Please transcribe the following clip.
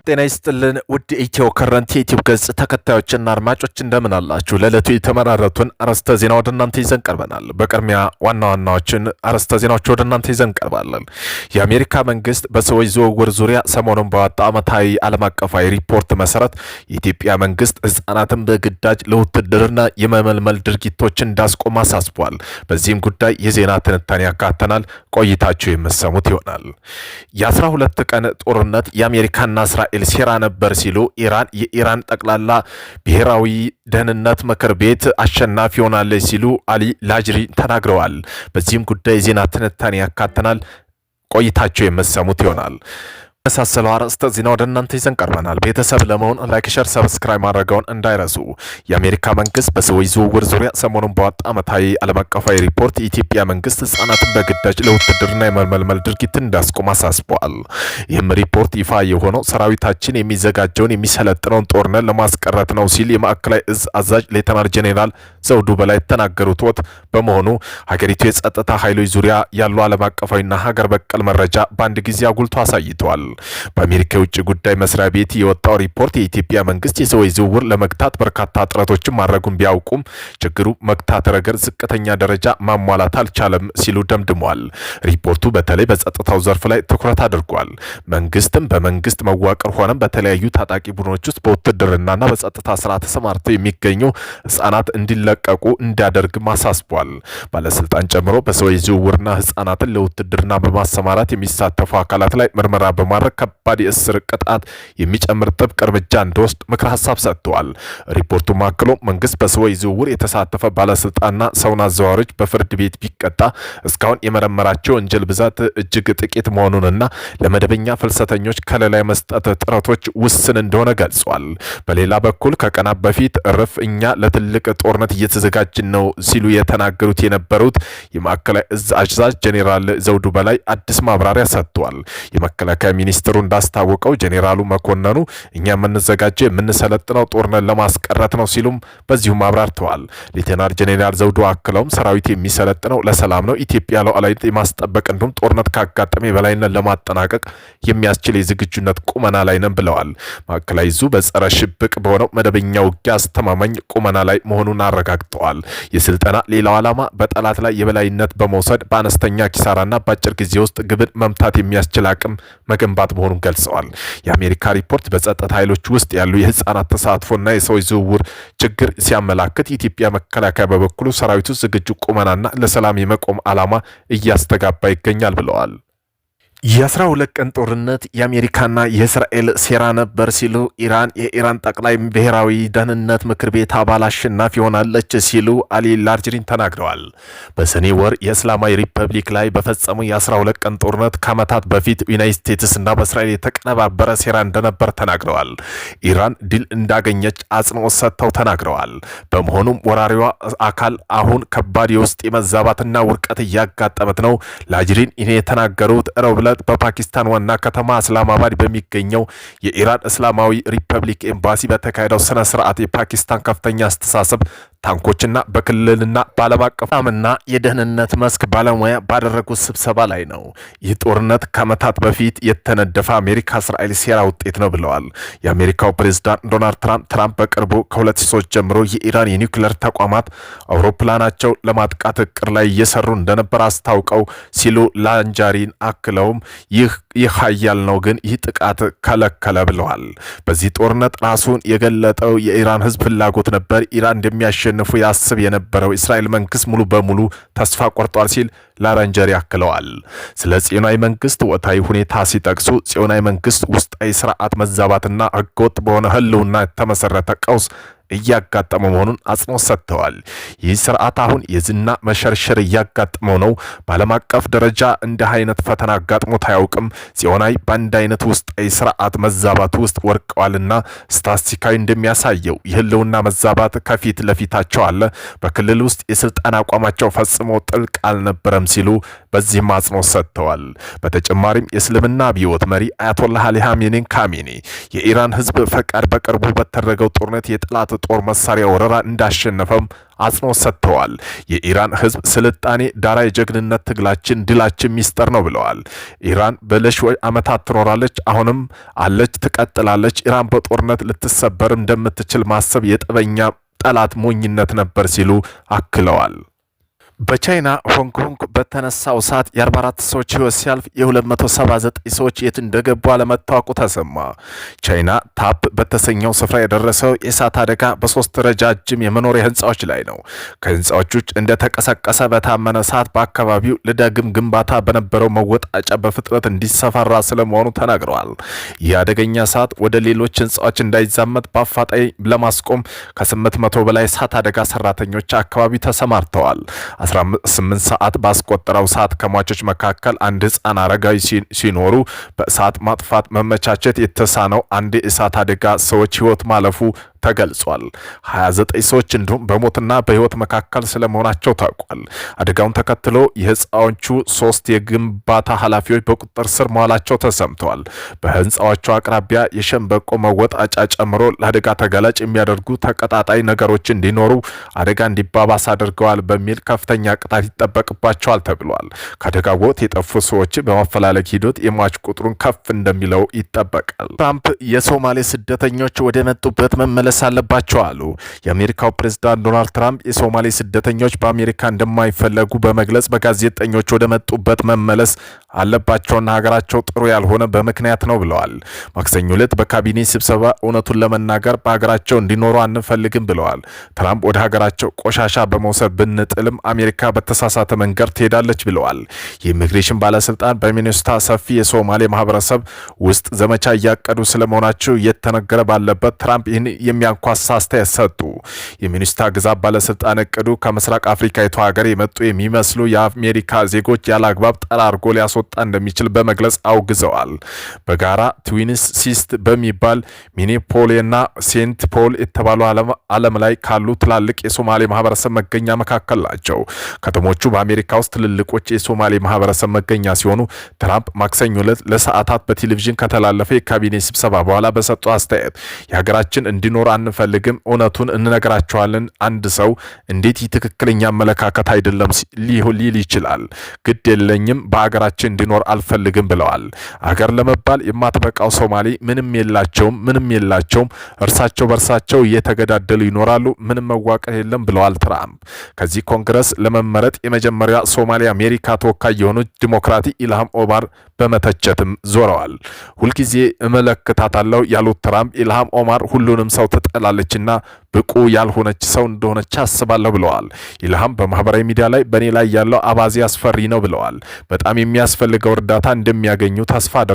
ጤና ይስጥልን ውድ ኢትዮ ከረንት የዩቲዩብ ገጽ ተከታዮችና አድማጮች እንደምን አላችሁ? ለዕለቱ የተመራረቱን አርዕስተ ዜና ወደ እናንተ ይዘን ቀርበናል። በቅድሚያ ዋና ዋናዎችን አርዕስተ ዜናዎች ወደ እናንተ ይዘን ቀርባለን። የአሜሪካ መንግስት በሰዎች ዝውውር ዙሪያ ሰሞኑን ባወጣው ዓመታዊ ዓለም አቀፋዊ ሪፖርት መሰረት የኢትዮጵያ መንግስት ህጻናትን በግዳጅ ለውትድርና የመመልመል ድርጊቶችን እንዳስቆም አሳስቧል። በዚህም ጉዳይ የዜና ትንታኔ ያካተናል። ቆይታችሁ የምትሰሙት ይሆናል። የ12 ቀን ጦርነት የአሜሪካና እስራኤል ሴራ ነበር ሲሉ የኢራን ጠቅላላ ብሔራዊ ደህንነት ምክር ቤት አሸናፊ ሆናለች ሲሉ አሊ ላጅሪ ተናግረዋል። በዚህም ጉዳይ ዜና ትንታኔ ያካተናል። ቆይታቸው የምትሰሙት ይሆናል። መሳሰለው አርዕስተ ዜና ወደ እናንተ ይዘን ቀርበናል። ቤተሰብ ለመሆን ላይክ፣ ሸር፣ ሰብስክራይብ ማድረጋውን እንዳይረሱ። የአሜሪካ መንግስት በሰዎች ዝውውር ዙሪያ ሰሞኑን ባወጣ ዓመታዊ ዓለም አቀፋዊ ሪፖርት የኢትዮጵያ መንግስት ህጻናትን በግዳጅ ለውትድርና የመመልመል ድርጊትን እንዳስቆም አሳስቧል። ይህም ሪፖርት ይፋ የሆነው ሰራዊታችን የሚዘጋጀውን የሚሰለጥነውን ጦርነት ለማስቀረት ነው ሲል የማዕከላዊ እዝ አዛዥ ሌተናል ጄኔራል ዘውዱ በላይ የተናገሩት ወቅት በመሆኑ ሀገሪቱ የጸጥታ ኃይሎች ዙሪያ ያሉ ዓለም አቀፋዊና ሀገር በቀል መረጃ በአንድ ጊዜ አጉልቶ አሳይተዋል። በአሜሪካ የውጭ ጉዳይ መስሪያ ቤት የወጣው ሪፖርት የኢትዮጵያ መንግስት የሰዎች ዝውውር ለመግታት በርካታ ጥረቶችን ማድረጉን ቢያውቁም ችግሩ መግታት ረገድ ዝቅተኛ ደረጃ ማሟላት አልቻለም ሲሉ ደምድሟል። ሪፖርቱ በተለይ በጸጥታው ዘርፍ ላይ ትኩረት አድርጓል። መንግስትም በመንግስት መዋቅር ሆነም በተለያዩ ታጣቂ ቡድኖች ውስጥ በውትድርናና በጸጥታ ስራ ተሰማርተው የሚገኙ ህጻናት እንዲለቀቁ እንዲያደርግም አሳስቧል። ባለስልጣን ጨምሮ በሰዎች ዝውውርና ህጻናትን ለውትድርና በማሰማራት የሚሳተፉ አካላት ላይ ምርመራ በማድረግ ከባድ የእስር ቅጣት የሚጨምር ጥብቅ እርምጃ እንዲወስድ ምክር ሀሳብ ሰጥተዋል። ሪፖርቱ ማክሎ መንግስት በሰዎች ዝውውር የተሳተፈ ባለስልጣንና ሰውን አዘዋዋሪዎች በፍርድ ቤት ቢቀጣ እስካሁን የመረመራቸው ወንጀል ብዛት እጅግ ጥቂት መሆኑንና ለመደበኛ ፍልሰተኞች ከለላ መስጠት ጥረቶች ውስን እንደሆነ ገልጿል። በሌላ በኩል ከቀናት በፊት እኛ ለትልቅ ጦርነት እየተዘጋጅን ነው ሲሉ የተናገሩት የነበሩት የማዕከላዊ እዝ አዛዥ ጄኔራል ዘውዱ በላይ አዲስ ማብራሪያ ሰጥቷል። የመከላከያ ሚኒስትሩ እንዳስታወቀው ጄኔራሉ መኮንኑ እኛ የምንዘጋጀው የምንሰለጥነው ጦርነት ለማስቀረት ነው ሲሉም በዚሁም አብራርተዋል። ሌተናል ጄኔራል ዘውዱ አክለውም ሰራዊት የሚሰለጥነው ለሰላም ነው፣ ኢትዮጵያ ሉዓላዊነት የማስጠበቅ እንዲሁም ጦርነት ካጋጠመ የበላይነት ለማጠናቀቅ የሚያስችል የዝግጁነት ቁመና ላይ ነን ብለዋል። ማዕከላዊ እዙ በጸረ ሽብቅ በሆነው መደበኛ ውጊያ አስተማማኝ ቁመና ላይ መሆኑን አረጋግጠዋል። የስልጠና ሌላው ዓላማ በጠላት ላይ የበላይነት በመውሰድ በአነስተኛ ኪሳራና በአጭር ጊዜ ውስጥ ግብን መምታት የሚያስችል አቅም መገንባት መሆኑን ገልጸዋል። የአሜሪካ ሪፖርት በጸጥታ ኃይሎች ውስጥ ያሉ የህፃናት ተሳትፎና የሰዎች ዝውውር ችግር ሲያመላክት የኢትዮጵያ መከላከያ በበኩሉ ሰራዊቱ ዝግጁ ቁመናና ለሰላም የመቆም ዓላማ እያስተጋባ ይገኛል ብለዋል። የ12 ቀን ጦርነት የአሜሪካና የእስራኤል ሴራ ነበር ሲሉ የኢራን ጠቅላይ ብሔራዊ ደህንነት ምክር ቤት አባል አሸናፊ ሆናለች ሲሉ አሊ ላጅሪን ተናግረዋል። በሰኔ ወር የእስላማዊ ሪፐብሊክ ላይ በፈጸሙ የ12 ቀን ጦርነት ከዓመታት በፊት ዩናይትድ ስቴትስ እና በእስራኤል የተቀነባበረ ሴራ እንደነበር ተናግረዋል። ኢራን ድል እንዳገኘች አጽንኦት ሰጥተው ተናግረዋል። በመሆኑም ወራሪዋ አካል አሁን ከባድ የውስጥ የመዛባትና ውድቀት እያጋጠመት ነው። ላጅሪን ይሄ የተናገሩት ረቡዕ ዕለት በፓኪስታን ዋና ከተማ እስላማባድ በሚገኘው የኢራን እስላማዊ ሪፐብሊክ ኤምባሲ በተካሄደው ስነ ስርዓት የፓኪስታን ከፍተኛ አስተሳሰብ ታንኮችና በክልልና በዓለም አቀፍ ሰላምና የደህንነት መስክ ባለሙያ ባደረጉት ስብሰባ ላይ ነው። ይህ ጦርነት ከዓመታት በፊት የተነደፈ አሜሪካ እስራኤል ሴራ ውጤት ነው ብለዋል። የአሜሪካው ፕሬዝዳንት ዶናልድ ትራምፕ በቅርቡ ከ2003 ጀምሮ የኢራን የኒውክሌር ተቋማት አውሮፕላናቸው ለማጥቃት እቅድ ላይ እየሰሩ እንደነበር አስታውቀው ሲሉ ላንጃሪን አክለውም ይህ ኃያል ነው፣ ግን ይህ ጥቃት ከለከለ ብለዋል። በዚህ ጦርነት ራሱን የገለጠው የኢራን ህዝብ ፍላጎት ነበር። ኢራን እንደሚያሸንፉ ያስብ የነበረው እስራኤል መንግስት ሙሉ በሙሉ ተስፋ ቆርጧል ሲል ላንጃሪ አክለዋል። ስለ ጽዮናዊ መንግስት ወቅታዊ ሁኔታ ሲጠቅሱ ጽዮናዊ መንግስት ውስጣዊ ስርዓት መዛባትና ህገወጥ በሆነ ህልውና የተመሰረተ ቀውስ እያጋጠመ መሆኑን አጽንኦት ሰጥተዋል። ይህ ስርዓት አሁን የዝና መሸርሸር እያጋጠመው ነው። በዓለም አቀፍ ደረጃ እንዲህ አይነት ፈተና አጋጥሞት አያውቅም። ጽዮናዊ በአንድ አይነት ውስጣዊ ስርዓት መዛባት ውስጥ ወርቀዋልና ስታቲስቲካዊ እንደሚያሳየው የህልውና መዛባት ከፊት ለፊታቸው አለ። በክልል ውስጥ የስልጣን አቋማቸው ፈጽሞ ጥልቅ አልነበረም ሲሉ በዚህም አጽንኦት ሰጥተዋል። በተጨማሪም የእስልምና አብዮት መሪ አያቶላህ አሊ ኻሜኒ የኢራን ህዝብ ፈቃድ በቅርቡ በተደረገው ጦርነት የጠላት ጦር መሳሪያ ወረራ እንዳሸነፈም አጽንኦት ሰጥተዋል። የኢራን ህዝብ ስልጣኔ ዳራ የጀግንነት ትግላችን ድላችን ሚስጥር ነው ብለዋል። ኢራን በለሺዎች ዓመታት ትኖራለች፣ አሁንም አለች፣ ትቀጥላለች። ኢራን በጦርነት ልትሰበር እንደምትችል ማሰብ የጠበኛ ጠላት ሞኝነት ነበር ሲሉ አክለዋል። በቻይና ሆንግ ኮንግ በተነሳው እሳት የ44 ሰዎች ህይወት ሲያልፍ የ279 ሰዎች የት እንደገቡ አለመታወቁ ተሰማ። ቻይና ታፕ በተሰኘው ስፍራ የደረሰው የእሳት አደጋ በ3 ረጃጅም የመኖሪያ ህንፃዎች ላይ ነው። ከህንፃዎች ውጭ እንደተቀሰቀሰ በታመነ እሳት በአካባቢው ለዳግም ግንባታ በነበረው መወጣጫ በፍጥነት እንዲሰፋራ ስለመሆኑ ተናግረዋል። ይህ አደገኛ እሳት ወደ ሌሎች ህንፃዎች እንዳይዛመት በአፋጣኝ ለማስቆም ከ800 በላይ እሳት አደጋ ሰራተኞች አካባቢ ተሰማርተዋል። 18 ሰዓት ባስቆጠረው እሳት ከሟቾች መካከል አንድ ህፃን አረጋዊ ሲኖሩ በእሳት ማጥፋት መመቻቸት የተሳነው አንድ የእሳት አደጋ ሰዎች ህይወት ማለፉ ተገልጿል። 29 ሰዎች እንዲሁም በሞትና በህይወት መካከል ስለመሆናቸው ታውቋል። አደጋውን ተከትሎ የህንፃዎቹ 3 የግንባታ ኃላፊዎች በቁጥጥር ስር መዋላቸው ተሰምተዋል። በህንፃዎቹ አቅራቢያ የሸንበቆ መወጣጫ ጨምሮ ለአደጋ ተጋላጭ የሚያደርጉ ተቀጣጣይ ነገሮች እንዲኖሩ አደጋ እንዲባባስ አድርገዋል በሚል ከፍተኛ ቅጣት ይጠበቅባቸዋል ተብሏል። ከአደጋው ወቅት የጠፉ ሰዎች በማፈላለግ ሂደት የሟች ቁጥሩን ከፍ እንደሚለው ይጠበቃል። ትራምፕ የሶማሌ ስደተኞች ወደ መጡበት መመለስ አለባቸው አሉ። የአሜሪካው ፕሬዝዳንት ዶናልድ ትራምፕ የሶማሌ ስደተኞች በአሜሪካ እንደማይፈለጉ በመግለጽ በጋዜጠኞች ወደ መጡበት መመለስ አለባቸውና ሀገራቸው ጥሩ ያልሆነ በምክንያት ነው ብለዋል። ማክሰኞ ዕለት በካቢኔ ስብሰባ እውነቱን ለመናገር በሀገራቸው እንዲኖሩ አንፈልግም ብለዋል። ትራምፕ ወደ ሀገራቸው ቆሻሻ በመውሰድ ብንጥልም አሜሪካ በተሳሳተ መንገድ ትሄዳለች ብለዋል። የኢሚግሬሽን ባለስልጣን በሚኒሶታ ሰፊ የሶማሌ ማህበረሰብ ውስጥ ዘመቻ እያቀዱ ስለመሆናቸው እየተነገረ ባለበት ትራምፕ ይህን የሚያንኳሳ አስተያየት ሰጡ። የሚኒሶታ ግዛት ባለስልጣን እቅዱ ከምስራቅ አፍሪካዊቷ ሀገር የመጡ የሚመስሉ የአሜሪካ ዜጎች ያለ አግባብ ጠራርጎ ሊያስወጣ እንደሚችል በመግለጽ አውግዘዋል። በጋራ ትዊንስ ሲስት በሚባል ሚኒፖልና ሴንት ፖል የተባሉ ዓለም ላይ ካሉ ትላልቅ የሶማሌ ማህበረሰብ መገኛ መካከል ናቸው። ከተሞቹ በአሜሪካ ውስጥ ትልልቆች የሶማሌ ማህበረሰብ መገኛ ሲሆኑ ትራምፕ ማክሰኞ ዕለት ለሰዓታት በቴሌቪዥን ከተላለፈ የካቢኔ ስብሰባ በኋላ በሰጡ አስተያየት የሀገራችን እንዲኖር አንፈልግም፣ እውነቱን እንነግራቸዋለን። አንድ ሰው እንዴት ትክክለኛ አመለካከት አይደለም ሊል ይችላል? ግድ የለኝም፣ በሀገራችን እንዲኖር አልፈልግም ብለዋል። አገር ለመባል የማትበቃው ሶማሌ ምንም የላቸውም። እርሳቸው በእርሳቸው እየተገዳደሉ ይኖራሉ። ምንም መዋቀር የለም ብለዋል ትራምፕ። ከዚህ ኮንግረስ ለመመረጥ የመጀመሪያ ሶማሌ አሜሪካ ተወካይ የሆኑት ዲሞክራቲ ኢልሃም ኦማር በመተቸትም ዞረዋል። ሁልጊዜ እመለከታታለሁ ያሉት ትራምፕ ኢልሃም ኦማር ሁሉንም ሰው ትጠላለችና ብቁ ያልሆነች ሰው እንደሆነች አስባለሁ ብለዋል። ኢልሃም በማህበራዊ ሚዲያ ላይ በእኔ ላይ ያለው አባዜ አስፈሪ ነው ብለዋል። በጣም የሚያስፈልገው እርዳታ እንደሚያገኙ ተስፋ